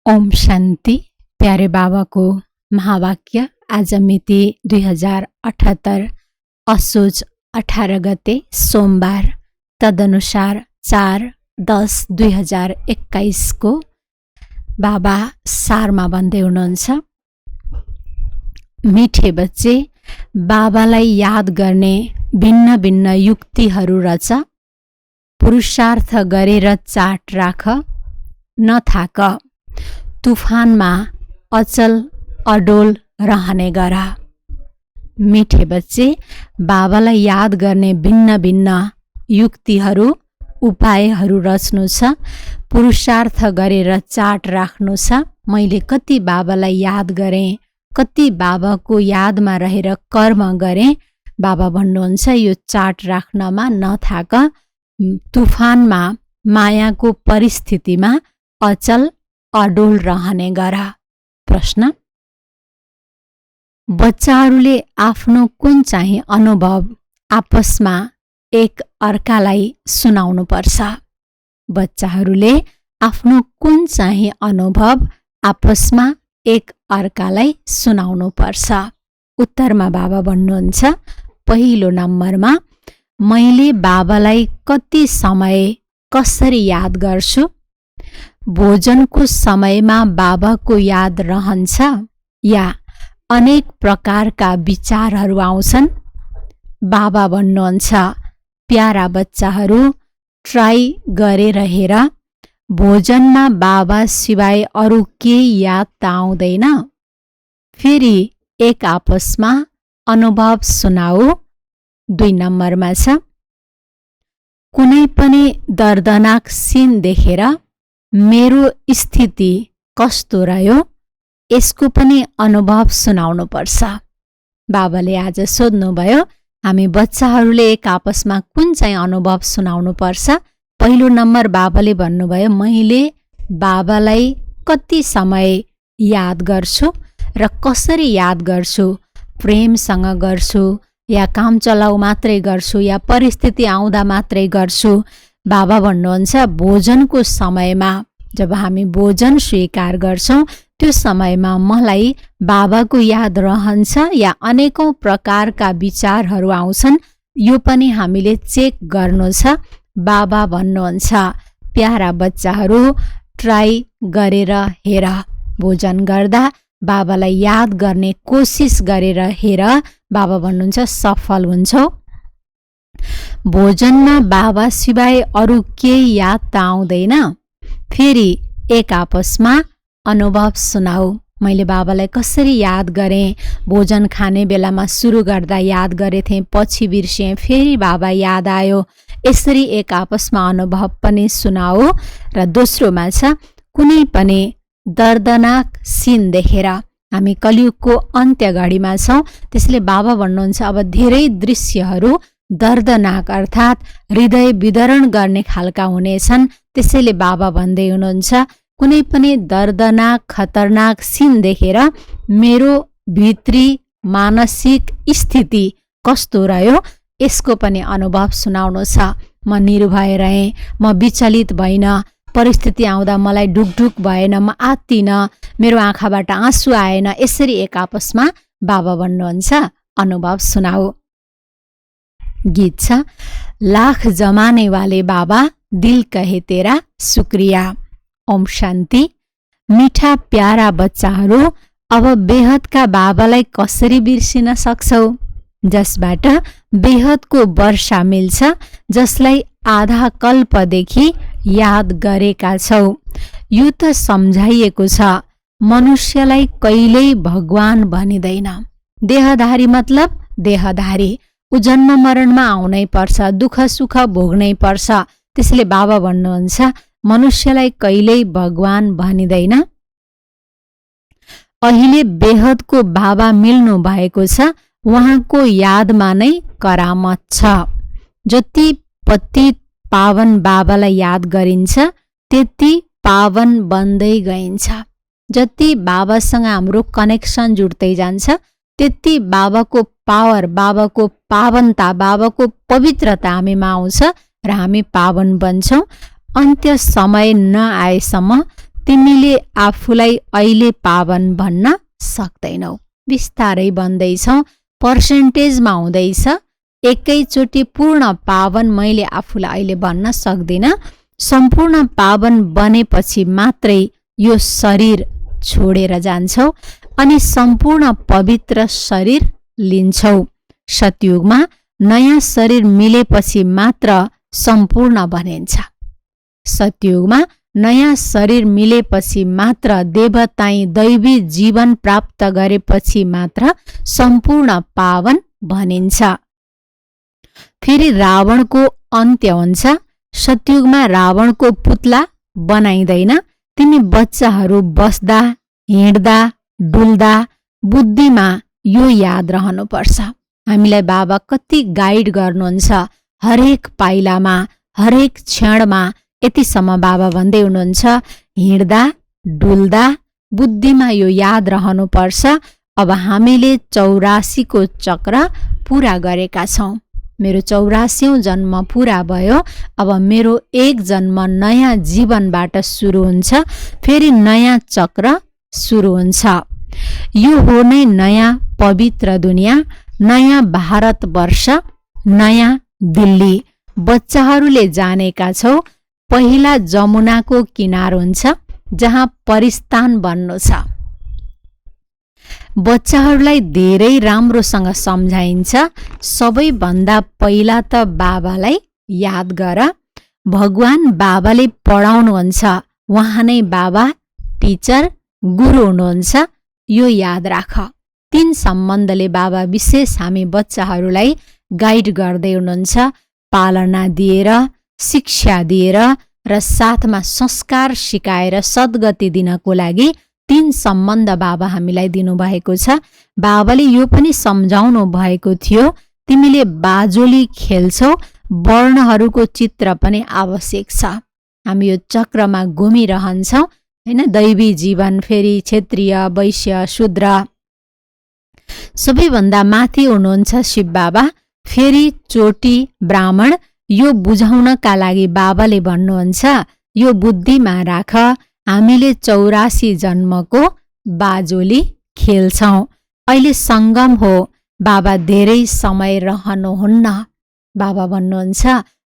ओम शान्ति। प्यारे बाबाको महावाक्य आज मिति 2078 असोज 18 गते सोमबार, तदनुसार 4/10/2021 को बाबा सारमा भन्दै हुनुहुन्छ, मिठे बच्चे, बाबालाई याद गर्ने भिन्न भिन्न युक्तिहरू रच, पुरुषार्थ गरेर चाट राख, नथाक, तुफानमा अचल अडोल रहने गर। मिठे बच्चे, बाबालाई याद गर्ने भिन्न भिन्न युक्तिहरू उपायहरू रच्नु छ, पुरुषार्थ गरेर चाट राख्नु छ। मैले कति बाबालाई याद गरेँ, कति बाबाको यादमा रहेर कर्म गरेँ, बाबा भन्नुहुन्छ यो चाट राख्नमा नथाक, तुफानमा मायाको परिस्थितिमा अचल अडोल रहने गर। प्रश्न, बच्चाहरूले आफ्नो कुन चाहिँ अनुभव आपसमा एक अर्कालाई सुनाउनु पर्छ? बच्चाहरूले आफ्नो कुन चाहिँ अनुभव आपसमा एक अर्कालाई सुनाउनु पर्छ? उत्तरमा बाबा भन्नुहुन्छ, पहिलो नम्बरमा मैले बाबालाई कति समय कसरी याद गर्छु? भोजनको समयमा बाबाको याद रहन्छ या अनेक प्रकारका विचारहरू आउँछन्? बाबा भन्नुहुन्छ, प्यारा बच्चाहरू, ट्राई गरेर हेर, भोजनमा बाबा सिवाय अरू केही याद त आउँदैन? फेरि एक आपसमा अनुभव सुनाऊ। 2 नम्बरमा छ, कुनै पनि दर्दनाक सीन देखेर मेरो स्थिति कस्तो रह्यो यसको पनि अनुभव सुनाउनुपर्छ। बाबाले आज सोध्नुभयो, हामी बच्चाहरूले एक आपसमा कुन चाहिँ अनुभव सुनाउनुपर्छ? पहिलो नम्बर बाबाले भन्नुभयो, मैले बाबालाई कति समय याद गर्छु र कसरी याद गर्छु? प्रेमसँग गर्छु या काम चलाउ मात्रै गर्छु या परिस्थिति आउँदा मात्रै गर्छु? बाबा भन्नुहुन्छ, भोजनको समयमा जब हामी भोजन स्वीकार गर्छौँ त्यो समयमा मलाई बाबाको याद रहन्छ या अनेकौं प्रकारका विचारहरू आउँछन्? यो पनि हामीले चेक गर्नु छ। बाबा भन्नुहुन्छ, प्यारा बच्चाहरू ट्राई गरेर हेर, भोजन गर्दा बाबालाई याद गर्ने कोसिस गरेर हेर। बाबा भन्नुहुन्छ सफल हुन्छौ। भोजनमा बाबा सिवाय अरू केही याद त आउँदैन। फेरि एक आपसमा अनुभव सुनाऊ, मैले बाबालाई कसरी याद गरेँ? भोजन खाने बेलामा सुरु गर्दा याद गरेथेँ, पछि बिर्सेँ, फेरि बाबा याद आयो। यसरी एक आपसमा अनुभव पनि सुनाऊ। र दोस्रोमा छ, कुनै पनि दर्दनाक सीन देखेर, हामी कलियुगको अन्त्य घडीमा छौँ, त्यसले बाबा भन्नुहुन्छ अब धेरै दृश्यहरू दर्दनाक अर्थात् हृदय विदरण गर्ने खालका हुनेछन्। त्यसैले बाबा भन्दै हुनुहुन्छ, कुनै पनि दर्दनाक खतरनाक सीन देखेर मेरो भित्री मानसिक स्थिति कस्तो रह्यो यसको पनि अनुभव सुनाउनु छ। म निर्भय रहेँ, म विचलित भइन, परिस्थिति आउँदा मलाई ढुकढुक भएन, म आत्तिन, मेरो आँखाबाट आँसु आएन। यसरी एक आपसमा बाबा भन्नुहुन्छ अनुभव सुनाऊ। गीत छ, लाख जमाने वाले बाबा दिल कहे तेरा शुक्रिया। ओम शान्ति। मिठा प्यारा बच्चाहरू, अब बेहदका बाबालाई कसरी बिर्सिन सक्छौ? जसबाट बेहदको वर्षा मिल्छ, जसलाई आधा कल्पदेखि याद गरेका छौ। यो त सम्झाइएको छ, मनुष्यलाई कहिल्यै भगवान भनिँदैन। देहधारी मतलब देहधारी, ऊ जन्म मरणमा आउनै पर्छ, दुःख सुख भोग्नै पर्छ। त्यसले बाबा भन्नुहुन्छ, मनुष्यलाई कहिल्यै भगवान भनिँदैन। अहिले बेहदको बाबा मिल्नु भएको छ, उहाँको यादमा नै करामत छ। जति पतित पावन बाबालाई याद गरिन्छ त्यति पावन बन्दै गइन्छ। जति बाबासँग हाम्रो कनेक्सन जुट्दै जान्छ त्यति बाबाको पावर, बाबाको पावनता, बाबाको पवित्रता हामीमा आउँछ र हामी पावन बन्छौँ। अन्त्य समय नआएसम्म तिमीले आफूलाई अहिले पावन भन्न सक्दैनौ। बिस्तारै बन्दैछौ, पर्सेन्टेजमा हुँदैछ। एकैचोटि पूर्ण पावन मैले आफूलाई अहिले भन्न सक्दिनँ। सम्पूर्ण पावन बनेपछि मात्रै यो शरीर छोडेर जान्छौ अनि सम्पूर्ण पवित्र शरीर लिन्छौ। सतयुगमा नयाँ शरीर मिलेपछि मात्र सम्पूर्ण बनिन्छ। सतयुगमा नयाँ शरीर मिलेपछि मात्र, देवताई दैवी जीवन प्राप्त गरेपछि मात्र सम्पूर्ण पावन बनिन्छ। फेरि रावणको अन्त्य हुन्छ। सतयुगमा रावणको पुतला बनाइँदैन। तिमी बच्चाहरू बस्दा, हिँड्दा, डुल्दा बुद्धिमा यो याद रहनुपर्छ। हामीलाई बाबा कति गाइड गर्नुहुन्छ हरेक पाइलामा, हरेक क्षणमा। यतिसम्म बाबा भन्दै हुनुहुन्छ, हिँड्दा डुल्दा बुद्धिमा यो याद रहनुपर्छ। अब हामीले 84 को चक्र पुरा गरेका छौँ। मेरो 84औं जन्म पुरा भयो। अब मेरो एक जन्म नयाँ जीवनबाट सुरु हुन्छ। फेरि नयाँ चक्र सुरु हुन्छ। यो हो नै नयाँ पवित्र दुनियाँ, नयाँ भारतवर्ष, नयाँ दिल्ली। बच्चाहरूले जानेका छौ, पहिला जमुनाको किनार हुन्छ जहाँ परिस्तान बन्नु छ। बच्चाहरूलाई धेरै राम्रोसँग सम्झाइन्छ। सबैभन्दा पहिला त बाबालाई याद गर। भगवान बाबाले पढाउनुहुन्छ, उहाँ नै बाबा, टिचर, गुरु हुनुहुन्छ। यो याद राख। 3 सम्बन्धले बाबा विशेष हामी बच्चाहरूलाई गाइड गर्दै हुनुहुन्छ। पालना दिएर, शिक्षा दिएर, र साथमा संस्कार सिकाएर सद्गति दिनको लागि 3 सम्बन्ध बाबा हामीलाई दिनुभएको छ। बाबाले यो पनि सम्झाउनु भएको थियो, तिमीले बाजोली खेल्छौ, वर्णहरूको चित्र पनि आवश्यक छ। हामी यो चक्रमा घुमिरहन्छौँ हैन, दैवी जीवन, फेरि क्षेत्रीय, वैश्य, शूद्र, सबैभन्दा माथि हुनुहुन्छ शिव बाबा, फेरि चोटी ब्राह्मण। यो बुझाउनका लागि बाबाले भन्नुहुन्छ, यो बुद्धिमा राख, हामीले 84 जन्मको बाजोली खेल्छौँ। अहिले सङ्गम हो, बाबा धेरै समय रहनुहुन्न। बाबा भन्नुहुन्छ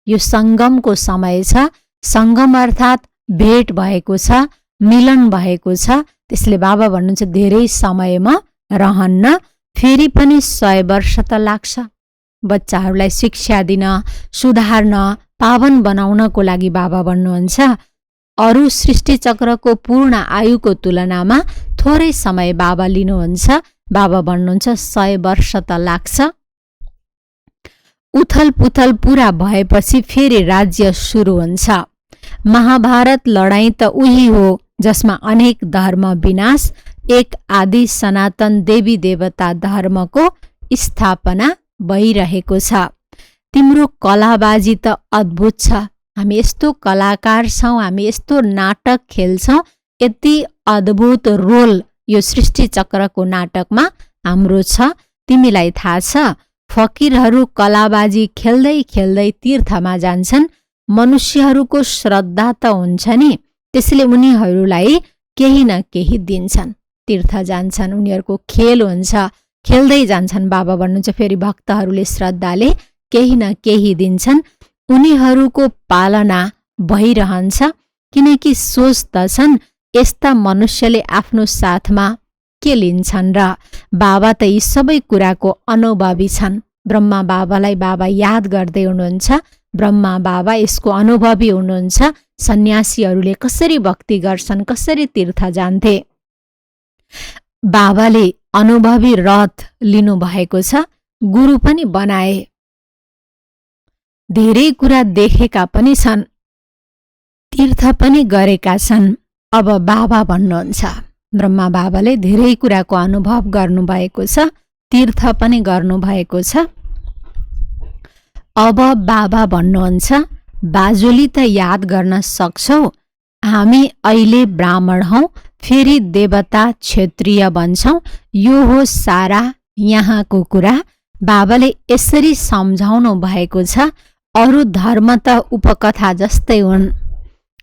यो सङ्गमको समय छ। सङ्गम अर्थात् भेट भएको छ, मिलन भएको छ। त्यसले बाबा भन्नुहुन्छ धेरै समयमा रहन्न, फेरि पनि 100 वर्ष त लाग्छ। बच्चाहरूलाई शिक्षा दिन, सुधार्न, पावन बनाउनको लागि बाबा भन्नुहुन्छ अरू सृष्टि चक्रको पूर्ण आयुको तुलनामा थोरै समय बाबा लिनुहुन्छ। बाबा भन्नुहुन्छ 100 वर्ष त लाग्छ। उथल पुथल पूरा भएपछि फेरि राज्य सुरु हुन्छ। महाभारत लडाईँ त उही हो जसमा अनेक धर्म विनाश, एक आदि सनातन देवी देवता धर्मको स्थापना भइरहेको छ। तिम्रो कलाबाजी त अद्भुत छ। हामी यस्तो कलाकार छौँ, हामी यस्तो नाटक खेल्छौँ, यति अद्भुत रोल यो सृष्टि चक्रको नाटकमा हाम्रो छ। तिमीलाई थाहा छ, फकीरहरू कलाबाजी खेल्दै खेल्दै तीर्थमा जान्छन्। मनुष्यहरूको श्रद्धा त हुन्छ नि, त्यसले उनीहरूलाई केही न केही दिन्छन्। तीर्थ जान्छन्, उनीहरूको खेल हुन्छ, खेल्दै जान्छन्। बाबा भन्नुहुन्छ फेरि भक्तहरूले श्रद्धाले केही न केही दिन्छन्। उनीहरूको पालना भइरहन्छ, किनकि सोच्दछन् यस्ता मनुष्यले आफ्नो साथमा के लिन्छन् र। बाबा त यी सबै कुराको अनुभवी छन्। ब्रह्मा बाबालाई बाबा याद गर्दै हुनुहुन्छ। ब्रह्मा बाबा यसको अनुभवी हुनुहुन्छ। सन्यासीहरूले कसरी भक्ति गर्छन्, कसरी तीर्थ जान्थे। बाबाले अनुभवी रथ लिनुभएको छ, गुरु पनि बनाए, धेरै कुरा देखेका पनि छन्, तीर्थ पनि गरेका छन्। अब बाबा भन्नुहुन्छ, ब्रह्मा बाबाले धेरै कुराको अनुभव गर्नुभएको छ, तीर्थ पनि गर्नुभएको छ। अब बाबा भन्नुहुन्छ, बाजुली त याद गर्न सक्छौ, हामी अहिले ब्राह्मण हौँ, फेरि देवता क्षेत्रीय बन्छौँ। यो हो सारा यहाँको कुरा। बाबाले यसरी सम्झाउनु भएको छ। अरू धर्म त उपकथा जस्तै हुन्।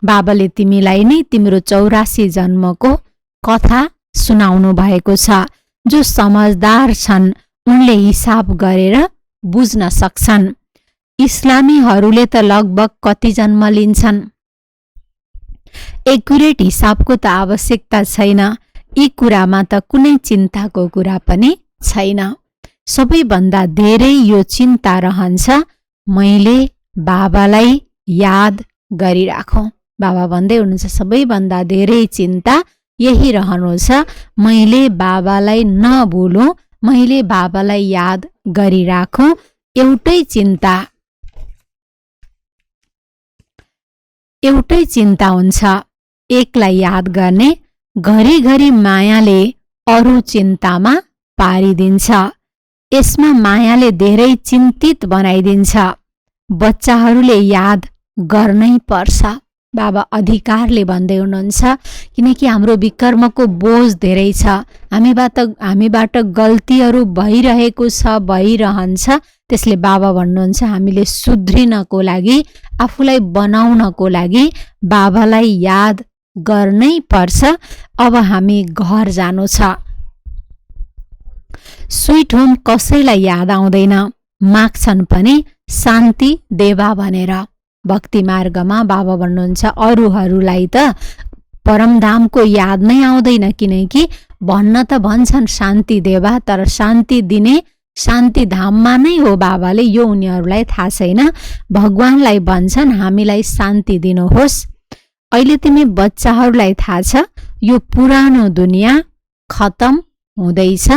बाबाले तिमीलाई नै तिम्रो 84 जन्मको कथा सुनाउनु भएको छ। जो समझदार छन् उनले हिसाब गरेर बुझ्न सक्छन्। इस्लामीहरूले त लगभग कति जन्म लिन्छन्? एक्युरेट हिसाबको त आवश्यकता छैन। यी कुरामा त कुनै चिन्ताको कुरा पनि छैन। सबैभन्दा धेरै यो चिन्ता रहन्छ, मैले बाबालाई याद गरिराखौँ। बाबा भन्दै हुनुहुन्छ सबैभन्दा धेरै चिन्ता यही रहनु छ, मैले बाबालाई नभुलौँ, मैले बाबालाई याद गरिराखौँ। एउटै चिन्ता हुन्छ, एकलाई याद गर्ने। घरिघरि मायाले अरू चिन्तामा पारिदिन्छ। यसमा मायाले धेरै चिन्तित बनाइदिन्छ। बच्चाहरूले याद गर्नै पर्छ। बाबा अधिकारले भन्दै हुनुहुन्छ, किनकि हाम्रो विकर्मको बोझ धेरै छ। हामीबाट गल्तीहरू भइरहेको छ, भइरहन्छ। त्यसले बाबा भन्नुहुन्छ हामीले सुध्रिनको लागि, आफूलाई बनाउनको लागि बाबालाई याद गर्नै पर्छ। अब हामी घर जानु छ। स्विट होम कसैलाई याद आउँदैन, माग्छन् पनि शान्ति देवा भनेर। भक्ति मार्गमा बाबा भन्नुहुन्छ अरूहरूलाई त परमधामको याद नै आउँदैन, किनकि भन्न त भन्छन् शान्ति देवा, तर शान्ति दिने शान्ति धाममा नै हो बाबाले, यो उनीहरूलाई थाहा छैन। भगवानलाई भन्छन् हामीलाई शान्ति दिनुहोस्। अहिले तिमी बच्चाहरूलाई थाहा छ यो पुरानो दुनियाँ खतम हुँदैछ,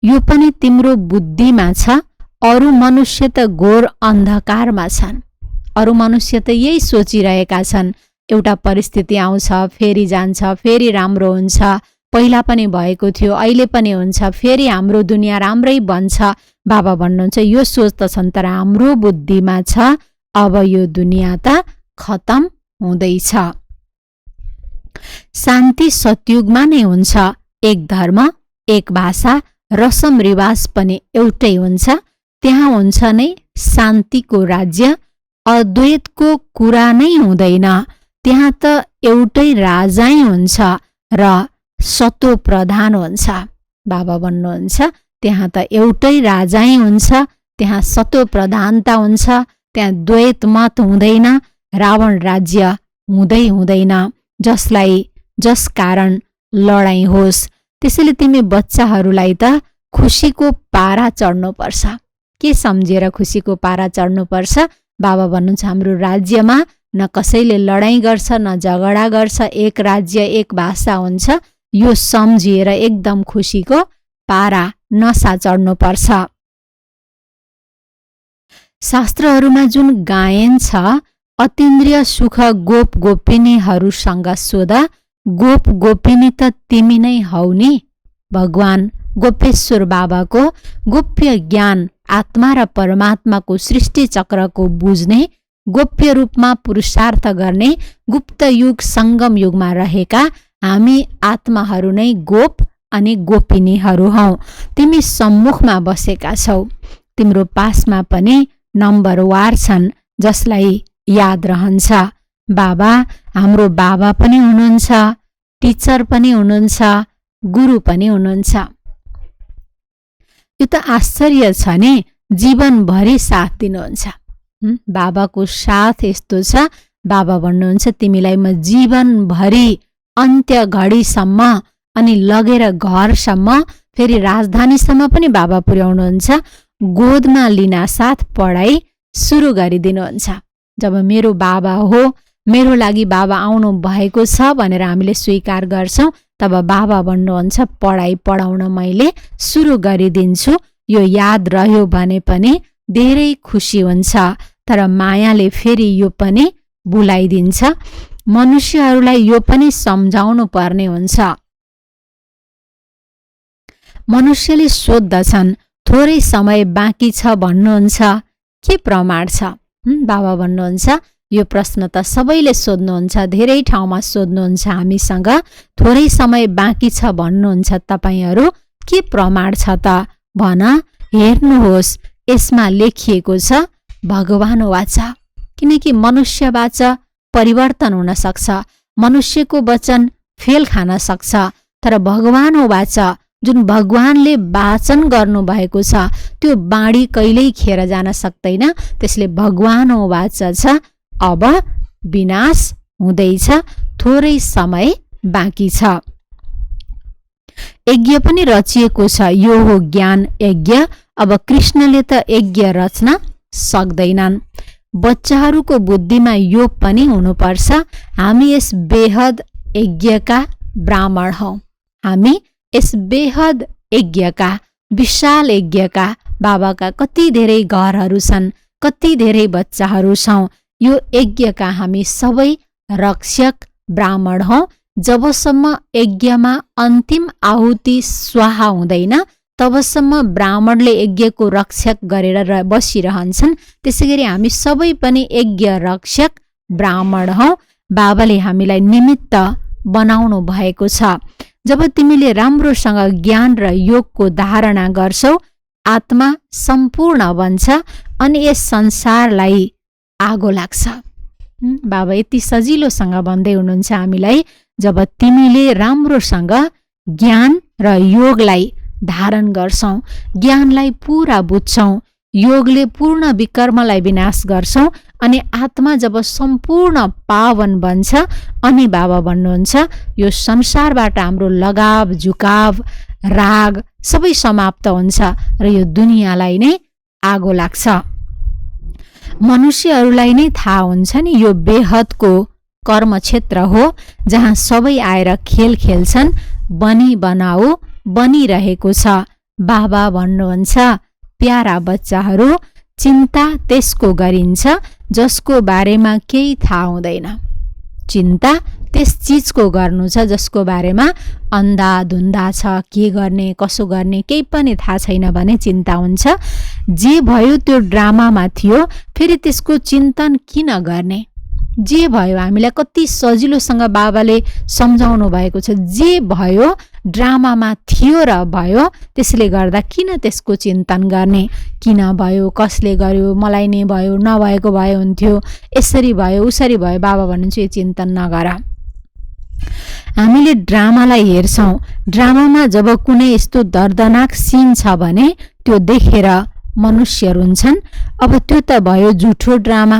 यो पनि तिम्रो बुद्धिमा छ। अरू मनुष्य त घोर अन्धकारमा छन्। अरू मनुष्य त यही सोचिरहेका छन् एउटा परिस्थिति आउँछ, फेरि जान्छ, फेरि राम्रो हुन्छ, पहिला पनि भएको थियो, अहिले पनि हुन्छ, फेरि हाम्रो दुनियाँ राम्रै बन्छ। बाबा भन्नुहुन्छ यो सोच त छन्, तर हाम्रो बुद्धिमा छ अब यो दुनियाँ त खतम हुँदैछ। शान्ति सतयुगमा नै हुन्छ। एक धर्म, एक भाषा, रसम रिवाज पनि एउटै हुन्छ। त्यहाँ हुन्छ नै शान्तिको राज्य। अद्वैतको कुरा नै हुँदैन, त्यहाँ त एउटै राजै हुन्छ र सतो प्रधान हुन्छ। बाबा भन्नुहुन्छ त्यहाँ त एउटै राजै हुन्छ, त्यहाँ सतो प्रधानता हुन्छ, त्यहाँ द्वैत मत हुँदैन, रावण राज्य हुँदैन जस कारण लडाईँ होस्। त्यसैले तिमी बच्चाहरूलाई त खुसीको पारा चढ्नुपर्छ। के सम्झेर खुसीको पारा चढ्नुपर्छ? बाबा भन्नुहुन्छ हाम्रो राज्यमा न कसैले लडाईँ गर्छ, न झगडा गर्छ, एक राज्य एक भाषा हुन्छ। यो सम्झिएर एकदम खुसीको पारा नसा चढ्नुपर्छ। शास्त्रहरूमा जुन गायन छ, अतीन्द्रिय सुख गोप गोपिनीहरूसँग सोध, गोप गोपिनी त तिमी नै हौ नि। भगवान गोपेश्वर बाबाको गोप्य ज्ञान, आत्मा र परमात्माको सृष्टि चक्रको बुझ्ने, गोप्य रूपमा पुरुषार्थ गर्ने, गुप्त युग सङ्गम युगमा रहेका हामी आत्माहरू नै गोप अनि गोपिनीहरू हौ। तिमी सम्मुखमा बसेका छौ, तिम्रो पासमा पनि नम्बरवार छन् जसलाई याद रहन्छ। बाबा हाम्रो बाबा पनि हुनुहुन्छ, टिचर पनि हुनुहुन्छ, गुरु पनि हुनुहुन्छ। यो त आश्चर्य छ नि, जीवनभरि साथ दिनुहुन्छ। बाबाको साथ यस्तो छ, बाबा भन्नुहुन्छ तिमीलाई म जीवनभरि अन्त्य घडीसम्म अनि लगेर घरसम्म, फेरि राजधानीसम्म पनि बाबा पुर्याउनुहुन्छ। गोदमा लिना साथ पढाइ सुरु गरिदिनुहुन्छ। जब मेरो बाबा हो, मेरो लागि बाबा आउनु भएको छ भनेर हामीले स्वीकार गर्छौँ, तब बाबा भन्नुहुन्छ पढाइ पढाउन मैले सुरु गरिदिन्छु। यो याद रह्यो भने पनि धेरै खुसी हुन्छ, तर मायाले फेरि यो पनि भुलाइदिन्छ। मनुष्यहरूलाई यो पनि सम्झाउनु पर्ने हुन्छ। मनुष्यले सोद्धछन् थोरै समय बाँकी छ भन्नुहुन्छ, के प्रमाण छ? बाबा भन्नुहुन्छ यो प्रश्न त सबैले सोध्नुहुन्छ, धेरै ठाउँमा सोध्नुहुन्छ हामीसँग, थोरै समय बाँकी छ भन्नुहुन्छ तपाईहरू, के प्रमाण छ त? भन, हेर्नुहोस् यसमा लेखिएको छ भगवान वाचा। किनकि मनुष्य वाचा परिवर्तन हुन सक्छ, मनुष्यको वचन फेल खान सक्छ, तर भगवान वाचा जुन भगवानले वाचन गर्नुभएको छ त्यो बाणी कहिल्यै खेर जान सक्दैन। त्यसले भगवान वाचा छ अब विनाश हुँदैछ, थोरै समय बाँकी छ। यज्ञ पनि रचिएको छ, यो हो ज्ञान यज्ञ। अब कृष्णले त यज्ञ रच्न सक्दैनन्। बच्चाहरूको बुद्धिमा यो पनि हुनुपर्छ, हामी यस बेहद यज्ञका ब्राह्मण हौ, हामी यस बेहद यज्ञका, विशाल यज्ञका। बाबाका कति धेरै घरहरू छन्, कति धेरै बच्चाहरू छौँ। यो यज्ञका हामी सबै रक्षक ब्राह्मण हौ। जबसम्म यज्ञमा अन्तिम आहुति स्वाहा हुँदैन तबसम्म ब्राह्मणले यज्ञको रक्षक गरेर बसिरहन्छन्। त्यसैगरी हामी सबै पनि यज्ञ रक्षक ब्राह्मण हौ। बाबाले हामीलाई निमित्त बनाउनु भएको छ। जब तिमीले राम्रोसँग ज्ञान र योगको धारणा गर्छौ, आत्मा सम्पूर्ण बन्छ अनि यस संसारलाई आगो लाग्छ। बाबा यति सजिलोसँग भन्दै हुनुहुन्छ हामीलाई, जब तिमीले राम्रोसँग ज्ञान र योगलाई धारण गर्छौ, ज्ञानलाई पूरा बुझ्छौ, योगले पूर्ण विकर्मलाई विनाश गर्छौ अनि आत्मा जब सम्पूर्ण पावन बन्छ अनि बाबा भन्नुहुन्छ यो संसारबाट हाम्रो लगाव झुकाव राग सबै समाप्त हुन्छ र यो दुनियाँलाई नै आगो लाग्छ। मनुष्यहरूलाई नै थाहा हुन्छ नि यो बेहदको कर्म क्षेत्र हो जहाँ सबै आएर खेल खेल्छन्, बनी बनाऊ बनिरहेको छ। बाबा भन्नुहुन्छ प्यारा बच्चाहरू, चिन्ता त्यसको गरिन्छ जसको बारेमा केही थाहा हुँदैन। चिन्ता त्यस चिजको गर्नु छ जसको बारेमा अन्धाधुन्धा छ, के गर्ने कसो गर्ने केही पनि थाहा छैन भने चिन्ता हुन्छ। जे भयो त्यो ड्रामामा थियो, फेरि त्यसको चिन्तन किन गर्ने? जे भयो हामीलाई कति सजिलोसँग बाबाले सम्झाउनु भएको छ। जे भयो ड्रामामा थियो र भयो, त्यसले गर्दा किन त्यसको चिन्तन गर्ने? किन भयो, कसले गर्यो, मलाई नै भयो, नभएको भए हुन्थ्यो, यसरी भयो उसरी भयो, बाबा भन्नुहुन्छ यो चिन्तन नगर। हामीले ड्रामालाई हेर्छौँ, ड्रामामा जब कुनै यस्तो दर्दनाक सिन छ भने त्यो देखेर मनुष्य रुन्छन्। अब त्यो त भयो झुठो ड्रामा,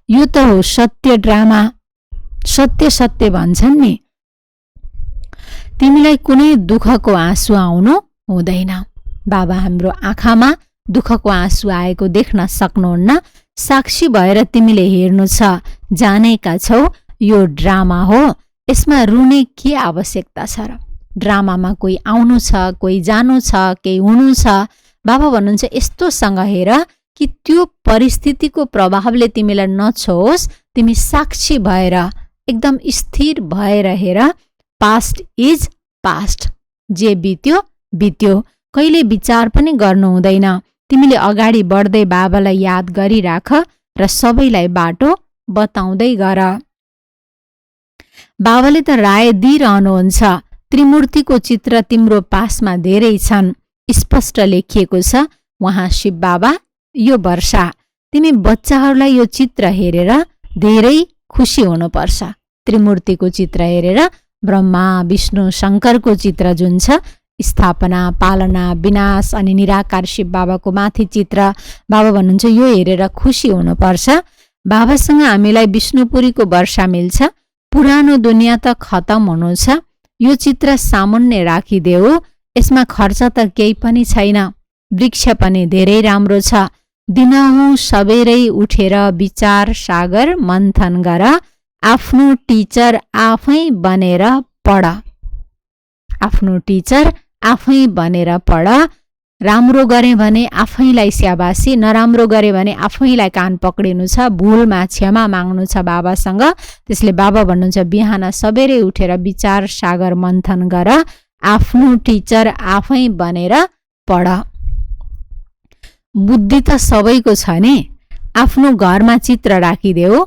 यो त हो सत्य ड्रामा। सत्य सत्य भन्छन् नि। तिमीलाई कुनै दुःखको आँसु आउनु हुँदैन। बाबा हाम्रो आँखामा दुःखको आँसु आएको देख्न सक्नुहुन्न। साक्षी भएर तिमीले हेर्नु छ, जानेका छौ यो ड्रामा हो, यसमा रुने के आवश्यकता छ र? ड्रामामा कोही आउनु छ, कोही जानु छ, केही हुनु छ। बाबा भन्नुहुन्छ यस्तोसँग हेर कि त्यो परिस्थितिको प्रभावले तिमीलाई नछोस्, तिमी साक्षी भएर एकदम स्थिर भएर हेर। पास्ट इज पास्ट, जे बित्यो बित्यो, कहिले विचार पनि गर्नु हुँदैन। तिमीले अगाडि बढ्दै बाबालाई याद गरिराख र सबैलाई बाटो बताउँदै गर। बाबाले त राय दिइरहनुहुन्छ, त्रिमूर्तिको चित्र तिम्रो पासमा धेरै छन्, स्पष्ट लेखिएको छ वहाँ शिव बाबा यो वर्षा। तिमी बच्चाहरूलाई यो चित्र हेरेर धेरै खुसी हुनुपर्छ। त्रिमूर्तिको चित्र हेरेर ब्रह्मा विष्णु शङ्करको चित्र जुन छ, स्थापना पालना विनाश अनि निराकार शिव बाबाको माथि चित्र, बाबा भन्नुहुन्छ यो हेरेर खुसी हुनुपर्छ। बाबासँग हामीलाई विष्णुपुरीको वर्षा मिल्छ। पुरानो दुनियाँ त खतम हुनु छ। यो चित्र सामुन्ने राखिदेऊ, यसमा खर्च त केही पनि छैन। वृक्ष पनि धेरै राम्रो छ। दिनहुँ सबेरै उठेर विचार सागर मन्थन गर, आफ्नो टिचर आफै बनेर पढ। आफ्नो टिचर आफै बनेर पढ। राम्रो गरे भने आफैलाई स्याबासी, नराम्रो गरे भने आफैलाई कान पक्रिनु छ, भुलमा क्षमा माग्नु छ बाबासँग। त्यसले बाबा भन्नुहुन्छ बिहान सबेरै उठेर विचार सागर मन्थन गर, आफ्नो टिचर आफै बनेर पढ। बुद्धि त सबैको छ नि। आफ्नो घरमा चित्र राखिदेऊ,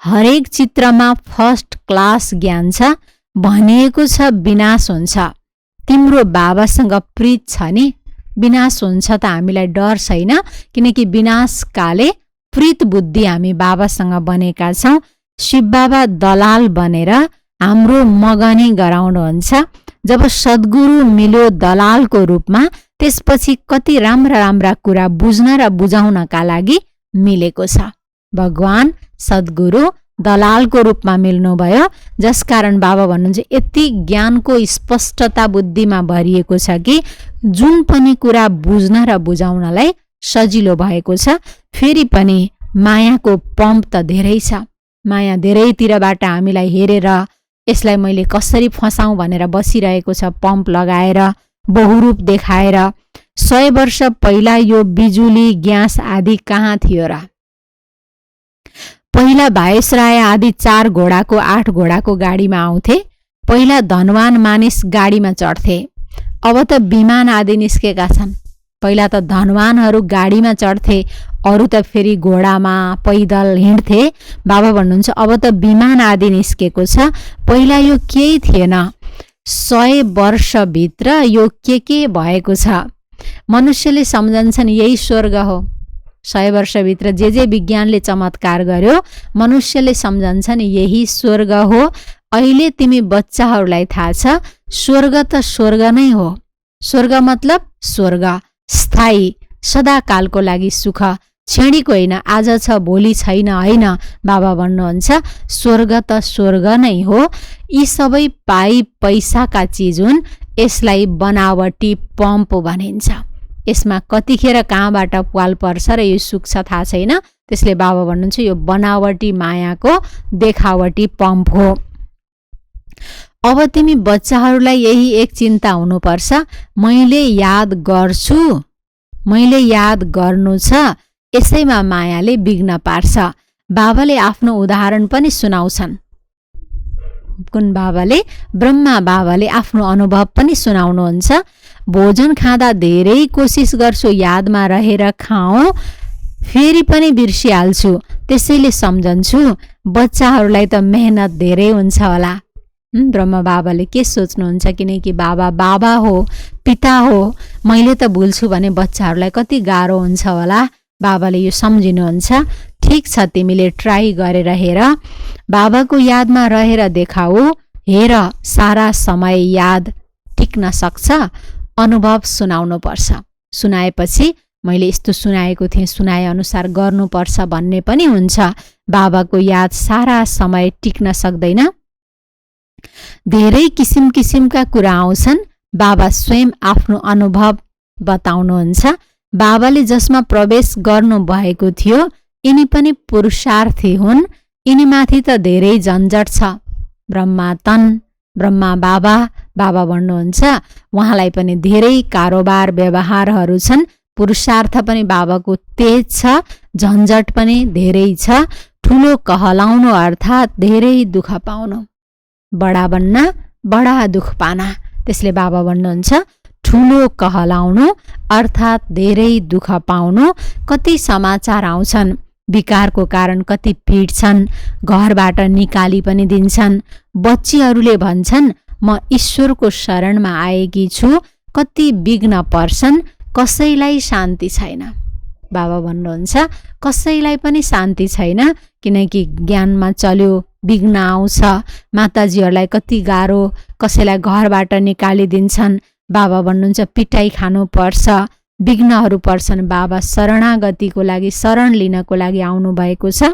हरेक चित्रमा फर्स्ट क्लास ज्ञान छ। भनिएको छ विनाश हुन्छ। तिम्रो बाबासँग प्रीत छ नि, विनाश हुन्छ त हामीलाई डर छैन, किनकि विनाशकाले प्रीत बुद्धि हामी बाबासँग बनेका छौँ। शिव बाबा दलाल बनेर हाम्रो मगनी गराउनुहुन्छ। जब सद्गुरु मिल्यो दलालको रूपमा, त्यसपछि कति राम्रा राम्रा कुरा बुझ्न र बुझाउनका लागि मिलेको छ। भगवान सद्गुरु दलालको रूपमा मिल्नुभयो, जसकारण बाबा भन्नुहुन्छ यति ज्ञानको स्पष्टता बुद्धिमा भरिएको छ कि जुन पनि कुरा बुझ्न र बुझाउनलाई सजिलो भएको छ। फेरि पनि मायाको पम्प त धेरै छ। माया धेरैतिरबाट हामीलाई हेरेर यसलाई मैले कसरी फसाउँ भनेर बसिरहेको छ, पम्प लगाएर बहुरूप देखाएर। 100 वर्ष पहिला यो बिजुली ग्यास आदि कहाँ थियो र? पहिला भाइसराय आदि 4 घोडाको 8 घोडाको गाडीमा आउँथे। पहिला धनवान मानिस गाडीमा चढ्थे। अब त विमान आदि निस्केका छन्। पहिला त धनवानहरू गाडीमा चढ्थे, अरू त फेरि घोडामा पैदल हिँड्थे। बाबा भन्नुहुन्छ अब त विमान आदि निस्केको छ। पहिला यो केही थिएन। 100 वर्षभित्र यो के भएको छ? मनुष्यले सम्झन्छन् यही स्वर्ग हो। 100 वर्षभित्र जे विज्ञानले चमत्कार गर्यो, मनुष्यले सम्झन्छन् यही स्वर्ग हो। अहिले तिमी बच्चाहरूलाई थाहा छ स्वर्ग त स्वर्ग नै हो। स्वर्ग मतलब स्वर्ग स्थायी, सदाकालको लागि सुख, क्षणिक होइन, आज छ भोलि छैन होइन। बाबा भन्नुहुन्छ स्वर्ग त स्वर्ग नै हो। यी सबै पैसाका चिज हुन्। यसलाई बनावटी पम्प भनिन्छ। यसमा कतिखेर कहाँबाट पाल पर्छ र यो सुक्छ थाहा छैन। त्यसले बाबा भन्नुहुन्छ यो बनावटी मायाको देखावटी पम्प हो। अब तिमी बच्चाहरूलाई यही एक चिन्ता हुनुपर्छ, मैले याद गर्छु, मैले याद गर्नु छ। यसैमा मायाले विघ्न पार्छ। बाबाले आफ्नो उदाहरण पनि सुनाउँछन्। कुन बाबाले ब्रह्मा बाबाले आफ्नो अनुभव पनि सुनाउनुहुन्छ। भोजन खाँदा धेरै कोसिस गर्छु यादमा रहेर खाऊँ, फेरि पनि बिर्सिहाल्छु, त्यसैले सम्झन्छु बच्चाहरूलाई त मेहनत धेरै हुन्छ होला। ब्रह्मा बाबाले के सोच्नुहुन्छ, किनकि बाबा बाबा हो, पिता हो, मैले त भुल्छु भने बच्चाहरूलाई कति गाह्रो हुन्छ होला। बाबाले यो सम्झिनुहुन्छ। ठिक छ, तिमीले ट्राई गरेर हेर, बाबाको यादमा रहेर देखाऊ, हेर सारा समय याद टिक्न सक्छ। अनुभव सुनाउनु पर्छ, सुनाएपछि मैले यस्तो सुनाएको थिएँ, सुनाए अनुसार गर्नुपर्छ भन्ने पनि हुन्छ। बाबाको याद सारा समय टिक्न सक्दैन। धेरै किसिम किसिमका कुरा आउँछन्। बाबा स्वयं आफ्नो अनुभव बताउनुहुन्छ। बाबाले जसमा प्रवेश गर्नु भएको थियो यिनी पनि पुरुषार्थी हुन्, यिनीमाथि त धेरै झन्झट छ। ब्रह्मा तन, ब्रह्मा बाबा, बाबा भन्नुहुन्छ उहाँलाई पनि धेरै कारोबार व्यवहारहरू छन्। पुरुषार्थ पनि बाबाको तेज छ, झन्झट पनि धेरै छ। ठुलो कहलाउनु अर्थात् धेरै दुःख पाउनु, बडा बन्न बडा दुःख पाना। त्यसले बाबा भन्नुहुन्छ ठुलो कहलाउनु अर्थात् धेरै दुःख पाउनु। कति समाचार आउँछन्, विकारको कारण कति पिट्छन्, घरबाट निकाली पनि दिन्छन्। बच्चीहरूले भन्छन् म ईश्वरको शरणमा आएकी छु, कति विघ्न पर्छन्, कसैलाई शान्ति छैन। बाबा भन्नुहुन्छ कसैलाई पनि शान्ति छैन, किनकि ज्ञानमा चल्यो विघ्न आउँछ। माताजीहरूलाई कति गाह्रो, कसैलाई घरबाट निकालिदिन्छन्। बाबा भन्नुहुन्छ पिटाइ खानुपर्छ, विघ्नहरू पर्छन्। बाबा शरणागतिको लागि, शरण लिनको लागि आउनुभएको छ।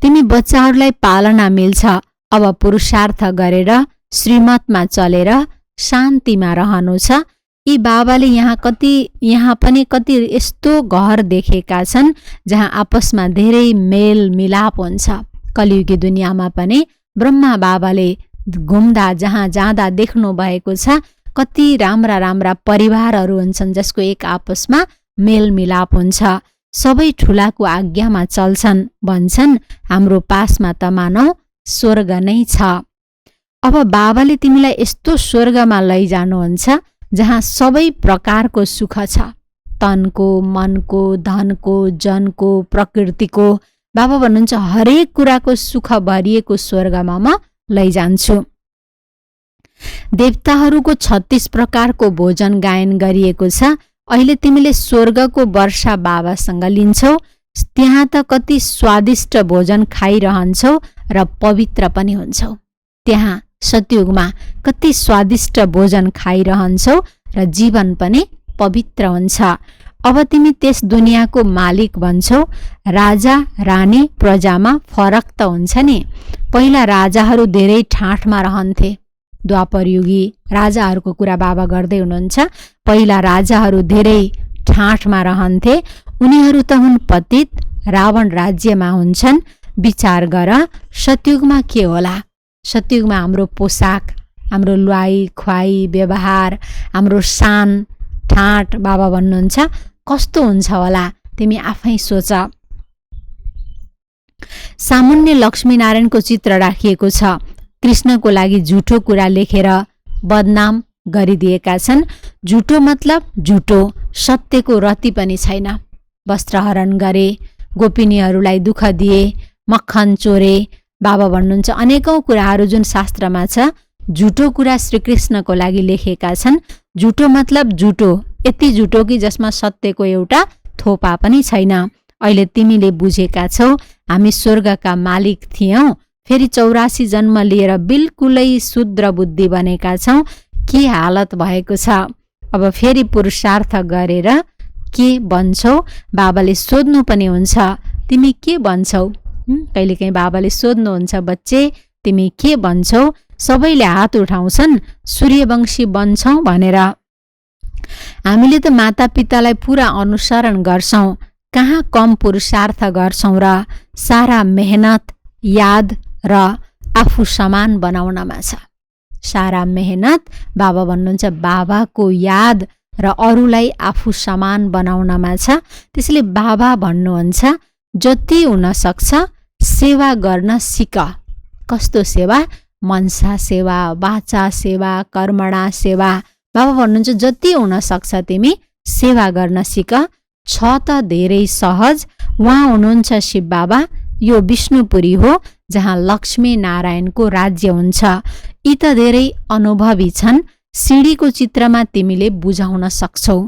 तिमी बच्चाहरूलाई पालना मिल्छ, अब पुरुषार्थ गरेर श्रीमतमा चलेर शान्तिमा रहनु छ। यी बाबाले यहाँ पनि कति यस्तो घर देखेका छन् जहाँ आपसमा धेरै मेल मिलाप हुन्छ। कलियुगी दुनियाँमा पनि ब्रह्मा बाबाले घुम्दा जहाँ जाँदा देख्नु भएको छ, कति राम्रा राम्रा परिवारहरू हुन्छन् जसको एक आपसमा मेल मिलाप हुन्छ। सबै ठुलाको आज्ञामा चल्छन्, भन्छन् हाम्रो पासमा त मानौ स्वर्ग नै छ। अब बाबाले तिमीलाई यस्तो स्वर्गमा लैजानुहुन्छ जहाँ सबै प्रकारको सुख छ, तनको, मनको, धनको, जनको, प्रकृतिको। बाबा भन्नुहुन्छ हरेक कुराको सुख भरिएको स्वर्गमा म लैजान्छु। देवताहरूको 36 प्रकारको भोजन गायन गरिएको छ। अहिले तिमीले स्वर्गको वर्षा बाबासँग लिन्छौ, त्यहाँ त कति स्वादिष्ट भोजन खाइरहन्छौ र पवित्र पनि हुन्छौ। त्यहाँ सतयुगमा कति स्वादिष्ट भोजन खाइरहन्छौ र जीवन पनि पवित्र हुन्छ। अब तिमी त्यस दुनियाँको मालिक बन्छौ। राजा रानी प्रजामा फरक त हुन्छ नि। पहिला राजाहरू धेरै ठाठमा रहन्थे। द्वापरयुगी राजाहरूको कुरा बाबा गर्दै हुनुहुन्छ। पहिला राजाहरू धेरै ठाठमा रहन्थे, उनीहरू त हुन् पतित, रावण राज्यमा हुन्छन्। विचार गर सतयुगमा के होला। सतयुगमा हाम्रो पोसाक, हाम्रो ल्वाई खुवाई व्यवहार, हाम्रो शान ठाट, बाबा भन्नुहुन्छ कस्तो हुन्छ होला, तिमी आफै सोच। सामुन्ने लक्ष्मीनारायणको चित्र राखिएको छ। कृष्णको लागि झुटो कुरा लेखेर बदनाम गरिदिएका छन्। झुटो मतलब झुटो, सत्यको रति पनि छैन। वस्त्रहरण गरे, गोपिनीहरूलाई दुःख दिए, मक्खन चोरे। बाबा भन्नुहुन्छ अनेकौं कुराहरू जुन शास्त्रमा छ, झुटो कुरा श्रीकृष्णको लागि लेखेका छन्। झुटो मतलब झुटो, यति झुटो कि जसमा सत्यको एउटा थोपा पनि छैन। अहिले तिमीले बुझेका छौ हामी स्वर्गका मालिक थियौं, फेरि 84 जन्म लिएर बिल्कुलै शुद्र बुद्धि बनेका छौं। के हालत भएको छ। अब फेरि पुरुषार्थ गरेर के बन्छौ। बाबाले सोध्नु पनि हुन्छ तिमी के बन्छौ। कहिलेकाहीँ बाबाले सोध्नुहुन्छ बच्चे तिमी के बन्छौ। सबैले हात उठाउँछन् सूर्यवंशी बन्छौ भनेर। हामीले त मातापितालाई पुरा अनुसरण गर्छौं, कहाँ कम पुरुषार्थ गर्छौं र सारा मेहनत याद र आफू समान बनाउनमा छ। सारा मेहनत बाबा भन्नुहुन्छ बाबाको याद र अरूलाई आफू समान बनाउनमा छ। त्यसैले बाबा भन्नुहुन्छ जति हुन सक्छ सेवा गर्न सिक। कस्तो सेवा? मनसा सेवा, वाचा सेवा, कर्मणा सेवा। बाबा भन्नुहुन्छ जति हुन सक्छ तिमी सेवा गर्न सिक। छ त धेरै सहज। उहाँ हुनुहुन्छ शिव बाबा। यो विष्णुपुरी हो जहाँ लक्ष्मी नारायणको राज्य हुन्छ। यी त धेरै अनुभवी छन्। सिडीको चित्रमा तिमीले बुझाउन सक्छौ।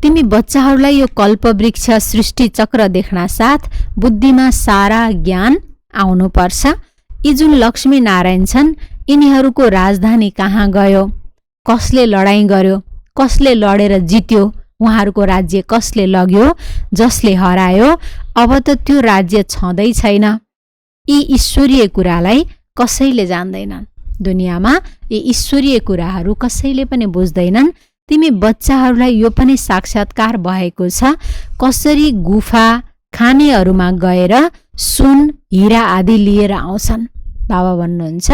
तिमी बच्चाहरूलाई यो कल्पवृक्ष सृष्टि चक्र देख्न साथ बुद्धिमा सारा ज्ञान आउनुपर्छ। यी जुन लक्ष्मी नारायण छन् यिनीहरूको राजधानी कहाँ गयो? कसले लडाईँ गर्यो? कसले लडेर जित्यो? उहाँहरूको राज्य कसले लग्यो? जसले हरायो अब त त्यो राज्य छँदै छैन। यी ईश्वरीय कुरालाई कसैले जान्दैनन्। दुनियाँमा यी ईश्वरीय कुराहरू कसैले पनि बुझ्दैनन्। तिमी बच्चाहरूलाई यो पनि साक्षात्कार भएको छ कसरी गुफा खानेहरूमा गएर सुन हिरा आदि लिएर आउँछन्। बाबा भन्नुहुन्छ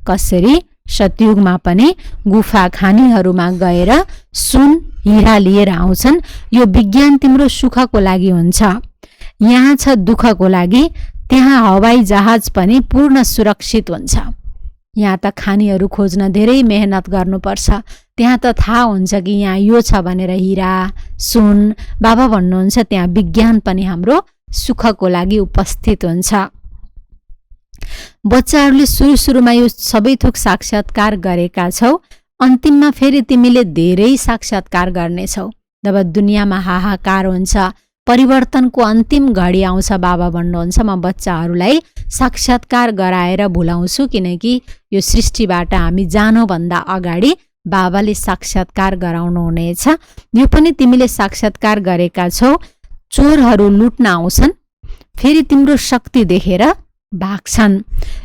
कसरी सतयुगमा पनि गुफा खानीहरूमा गएर सुन हिरा लिएर आउँछन्। यो विज्ञान तिम्रो सुखको लागि हुन्छ। यहाँ छ दुःखको लागि। त्यहाँ हवाई जहाज पनि पूर्ण सुरक्षित हुन्छ। यहाँ त खानीहरू खोज्न धेरै मेहनत गर्नुपर्छ। त्यहाँ त थाहा हुन्छ कि यहाँ यो छ भनेर हिरा सुन। बाबा भन्नुहुन्छ त्यहाँ विज्ञान पनि हाम्रो सुखको लागि उपस्थित हुन्छ। बच्चाहरूले सुरुमा यो सबै थोक साक्षात्कार गरेका छौ। अन्तिममा फेरि तिमीले धेरै साक्षात्कार गर्नेछौ। जब दुनियाँमा हाहाकार हुन्छ, परिवर्तनको अन्तिम घडी आउँछ, बाबा भन्नुहुन्छ म बच्चाहरूलाई साक्षात्कार गराएर भुलाउँछु किनकि यो सृष्टिबाट हामी जानुभन्दा अगाडि बाबाले साक्षात्कार गराउनु हुनेछ। यो पनि तिमीले साक्षात्कार गरेका छौ। चोरहरू लुट्न आउँछन् फेरि तिम्रो शक्ति देखेर भाग्छन्।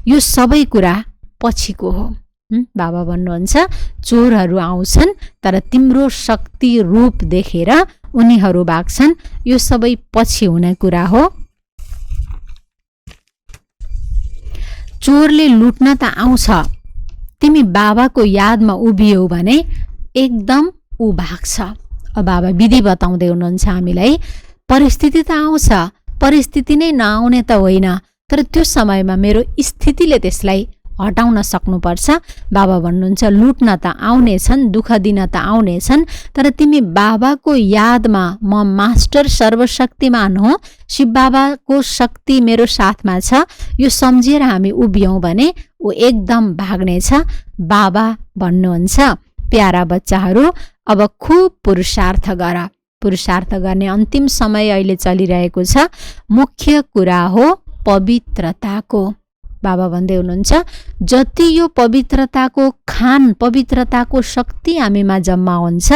यो सबै कुरा पछिको हो। बाबा भन्नुहुन्छ चोरहरू आउँछन् तर तिम्रो शक्ति रूप देखेर उनीहरू भाग्छन्। यो सबै पछि हुने कुरा हो। चोरले लुट्न त आउँछ, तिमी बाबाको यादमा उभियौ भने एकदम ऊ भाग्छ। बाबा विधि बताउँदै हुनुहुन्छ हामीलाई। परिस्थिति त आउँछ, परिस्थिति नै नआउने त होइन, तर त्यो समयमा मेरो स्थितिले त्यसलाई हटाउन सक्नुपर्छ। बाबा भन्नुहुन्छ लुट्न त आउनेछन्, दुःख दिन त आउनेछन्, तर तिमी बाबाको यादमा म मास्टर सर्वशक्तिमान हो, शिव बाबाको शक्ति मेरो साथमा छ, यो सम्झेर हामी उभियौँ भने ऊ एकदम भाग्नेछ। बाबा भन्नुहुन्छ प्यारा बच्चाहरू अब खुब पुरुषार्थ गर। पुरुषार्थ गर्ने अन्तिम समय अहिले चलिरहेको छ। मुख्य कुरा हो पवित्रताको। बाबा भन्दै हुनुहुन्छ जति यो पवित्रताको खान, पवित्रताको शक्ति हामीमा जम्मा हुन्छ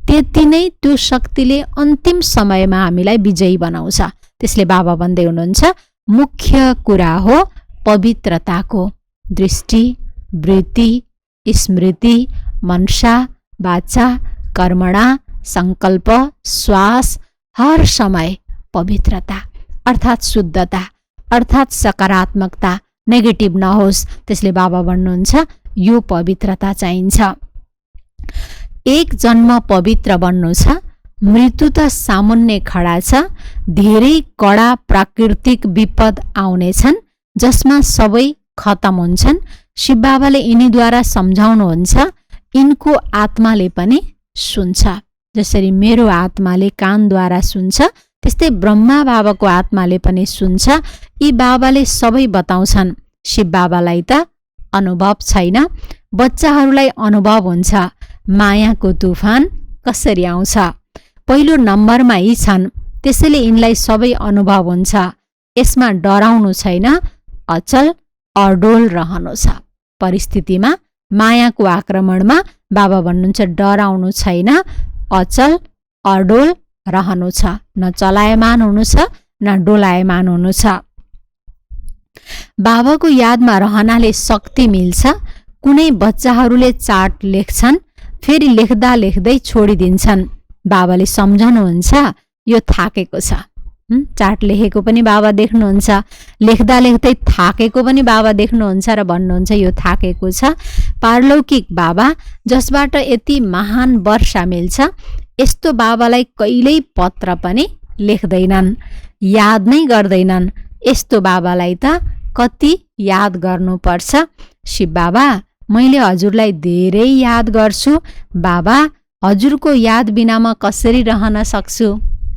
त्यति नै त्यो शक्तिले अन्तिम समयमा हामीलाई विजयी बनाउँछ। त्यसले बाबा भन्दै हुनुहुन्छ मुख्य कुरा हो पवित्रताको। दृष्टि, वृत्ति, स्मृति, मनसा, वाचा, कर्मणा, संकल्प, श्वास, हर समय पवित्रता अर्थात् शुद्धता अर्थात् सकारात्मकता, नेगेटिभ नहोस्। त्यसले बाबा भन्नुहुन्छ यो पवित्रता चाहिन्छ। एक जन्म पवित्र बन्नु छ, मृत्यु त सामुन्ने खडा छ। धेरै कडा प्राकृतिक विपद आउनेछन् जसमा सबै खतम हुन्छन्। शिव बाबाले यिनीद्वारा सम्झाउनुहुन्छ यिनको आत्माले पनि सुन्छ। जसरी मेरो आत्माले कानद्वारा सुन्छ त्यस्तै ब्रह्मा बाबाको आत्माले पनि सुन्छ। यी बाबाले सबै बताउँछन्। शिव बाबालाई त अनुभव छैन, बच्चाहरूलाई अनुभव हुन्छ। मायाको तुफान कसरी आउँछ? पहिलो नम्बरमा यी छन्, त्यसैले यिनलाई सबै अनुभव हुन्छ। यसमा डराउनु छैन, अचल अडोल रहनु छ। परिस्थितिमा मायाको आक्रमणमा बाबा भन्नुहुन्छ डराउनु छैन, अचल अडोल रहनु छ। न चलायमान हुनु छ न डोलायमान हुनु छ। बाबाको यादमा रहनाले शक्ति मिल्छ। कुनै बच्चाहरूले चार्ट लेख्छन् फेरि लेख्दा लेख्दै छोडिदिन्छन्। बाबाले सम्झाउनुहुन्छ यो थाकेको छ। चार्ट लेखेको पनि बाबा देख्नुहुन्छ, लेख्दा लेख्दै थाकेको पनि बाबा देख्नुहुन्छ र भन्नुहुन्छ यो थाकेको छ। पारलौकिक बाबा जसबाट यति महान वर्षा मिल्छ यस्तो बाबालाई कहिल्यै पत्र पनि लेख्दैनन्, याद नै गर्दैनन्। यस्तो बाबालाई त कति याद गर्नुपर्छ। शिव बाबा, मैले हजुरलाई धेरै याद गर्छु। बाबा, हजुरको याद बिना म कसरी रहन सक्छु?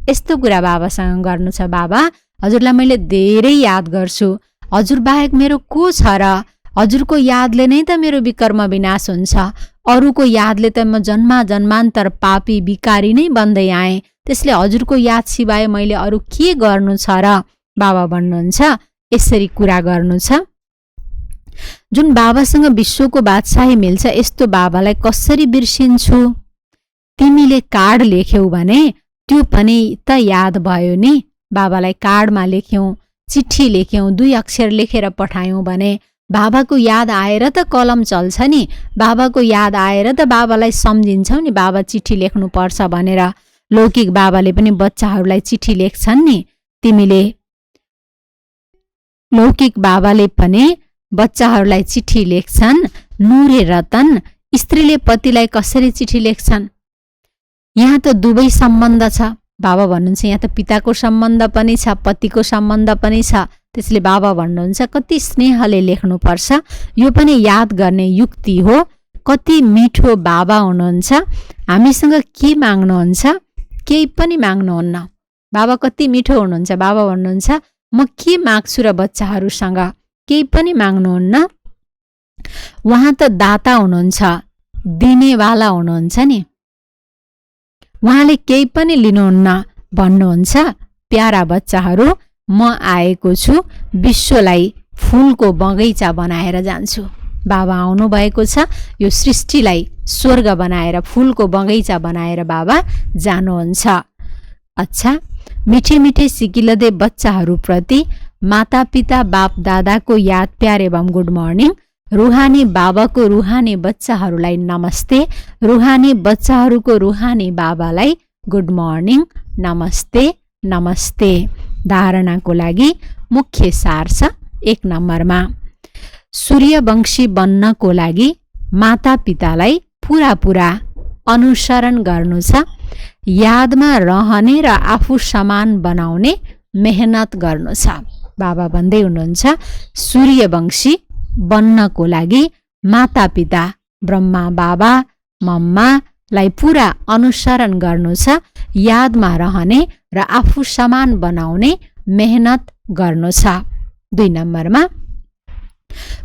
यस्तो कुरा बाबासँग गर्नु छ। बाबा, हजुरलाई मैले धेरै याद गर्छु। हजुर बाहेक मेरो को छ र? हजुरको यादले नै त मेरो विकर्म विनाश हुन्छ। अरूको यादले त म जन्मान्तर पापी विकारी नै बन्दै आएँ। त्यसले हजुरको याद सिवाय मैले अरू के गर्नु छ र? बाबा भन्नुहुन्छ यसरी कुरा गर्नु छ। जुन बाबासँग विश्वको बादशाही मिल्छ, यस्तो बाबालाई कसरी बिर्सिन्छु? तिमीले कार्ड लेख्यौ भने त्यो पनि त याद भयो नि। बाबालाई कार्डमा लेख्यौं, चिठी लेख्यौं, 2 अक्षर लेखेर पठायौं भने बाबाको याद आएर त कलम चल्छ नि। बाबाको याद आएर त बाबालाई सम्झिन्छौ नि बाबा चिठी लेख्नु पर्छ भनेर। लौकिक बाबाले पनि बच्चाहरूलाई चिठी लेख्छन् नि। तिमीले लौकिक बाबाले पनि बच्चाहरूलाई चिठी लेख्छन्। नुरे रतन, स्त्रीले पतिलाई कसरी चिठी लेख्छन्? यहाँ त दुवै सम्बन्ध छ। बाबा भन्नुहुन्छ यहाँ त पिताको सम्बन्ध पनि छ, पतिको सम्बन्ध पनि छ। त्यसले बाबा भन्नुहुन्छ कति स्नेहले लेख्नुपर्छ। यो पनि याद गर्ने युक्ति हो। कति मिठो बाबा हुनुहुन्छ। हामीसँग के माग्नुहुन्छ? केही पनि माग्नुहुन्न। बाबा कति मिठो हुनुहुन्छ। बाबा भन्नुहुन्छ म के माग्छु र बच्चाहरूसँग? केही पनि माग्नुहुन्न। उहाँ त दाता हुनुहुन्छ, दिनेवाला हुनुहुन्छ नि। उहाँले केही पनि लिनुहुन्न। भन्नुहुन्छ प्यारा बच्चाहरू, म आएको छु, विश्वलाई फूलको बगैँचा बनाएर जान्छु। बाबा आउनु भएको छ। यो सृष्टिलाई स्वर्ग बनाएर फूलको बगैँचा बनाएर बाबा जानुहुन्छ। अच्छा, मिठे मिठे सिकिलदे बच्चाहरूप्रति माता पिता बाप दादाको याद प्यार एवं गुड मर्निङ। रुहानी बाबाको रुहानी बच्चाहरूलाई नमस्ते। रुहानी बच्चाहरूको रुहानी बाबालाई गुड मर्निङ, नमस्ते नमस्ते। धारणाको लागि मुख्य सार छ 1 नम्बरमा। सूर्यवंशी बन्नको लागि माता पितालाई पुरा अनुसरण गर्नु छ। यादमा रहने र आफू समान बनाउने मेहनत गर्नु छ। बाबा भन्दै हुनुहुन्छ सूर्यवंशी बन्नको लागि माता पिता ब्रह्मा बाबा मम्मालाई पुरा अनुसरण गर्नु छ। यादमा रहने र आफू समान बनाउने मेहनत गर्नु छ। 2 नम्बरमा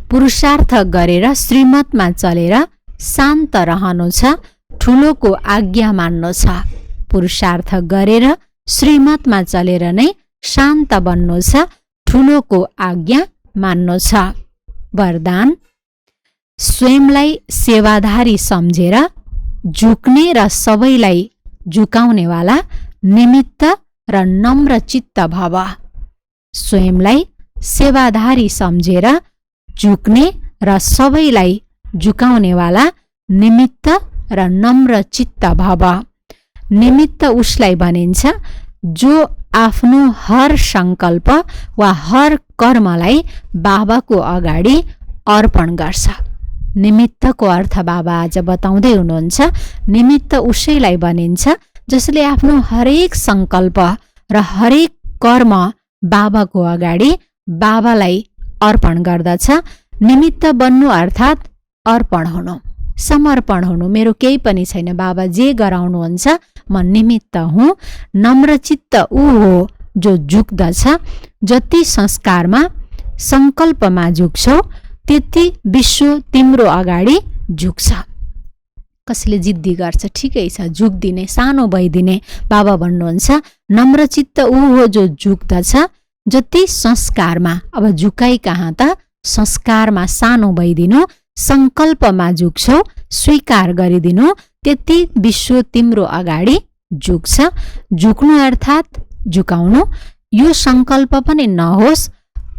पुरुषार्थ गरेर श्रीमतमा चलेर शान्त रहनु छ। ठुलोको आज्ञा मान्नु छ। पुरुषार्थ गरेर श्रीमतमा चलेर नै शान्त बन्नु छ। ठुलोको आज्ञा मान्नु छ। वरदान, स्वयंलाई सेवाधारी सम्झेर झुक्ने र सबैलाई झुकाउनेवाला निमित्त र नम्र चित्त भव। स्वयंलाई सेवाधारी सम्झेर झुक्ने र सबैलाई झुकाउनेवाला निमित्त र नम्र चित्त भव। निमित्त उसलाई भनिन्छ जो आफ्नो हर संकल्प वा हर कर्मलाई बाबाको अगाडि अर्पण गर्छ। निमित्तको अर्थ बाबा आज बताउँदै हुनुहुन्छ। निमित्त उसैलाई भनिन्छ जसले आफ्नो हरेक संकल्प र हरेक कर्म बाबाको अगाडि बाबालाई अर्पण गर्दछ। निमित्त बन्नु अर्थात् अर्पण हुनु, समर्पण हुनु। मेरो केही पनि छैन, बाबा जे गराउनुहुन्छ म निमित्त हुँ। नम्रचित्त ऊ हो जो झुक्दछ। जति संस्कारमा संकल्पमा झुक्छौ त्यति विश्व तिम्रो अगाडि झुक्छ। कसैले जिद्दी गर्छ, ठिकै छ, झुक्दिने, सानो भइदिने। बाबा भन्नुहुन्छ नम्रचित्त ऊ हो जो झुक्दछ। जति संस्कारमा, अब झुकाइ कहाँ त, संस्कारमा सानो भइदिनु, संकल्पमा झुक्छौ, स्वीकार गरिदिनु, त्यति विश्व तिम्रो अगाडि झुक्छ। झुक्नु अर्थात् झुकाउनु। यो संकल्प पनि नहोस्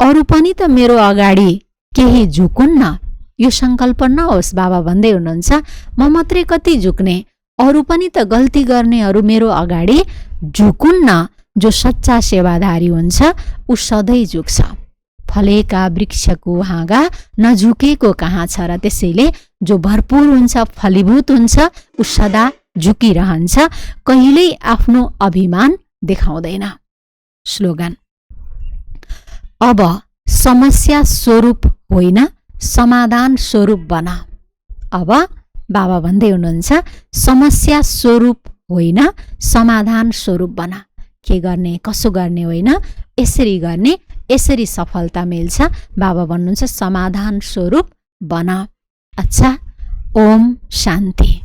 अरू पनि त मेरो अगाडि केही झुकुन्न, यो संकल्प नहोस्। बाबा भन्दै हुनुहुन्छ म मात्रै कति झुक्ने, अरू पनि त गल्ती गर्नेहरू मेरो अगाडि झुकुन्न। जो सच्चा सेवाधारी हुन्छ ऊ सधैँ झुक्छ। फलेका वृक्षको हाँगा नझुकेको कहाँ छ र। त्यसैले जो भरपूर हुन्छ, फलीभूत हुन्छ, ऊ सदा झुकिरहन्छ, कहिल्यै आफ्नो अभिमान देखाउँदैन। स्लोगन, अब समस्या स्वरूप होइन समाधान स्वरूप बना। अब बाबा भन्दै हुनुहुन्छ समस्या स्वरूप होइन समाधान स्वरूप बना। के गर्ने कसो गर्ने होइन, यसरी गर्ने, यसरी सफलता मिल्छ। बाबा भन्नुहुन्छ समाधान स्वरूप बना। अच्छा, ओम शान्ति।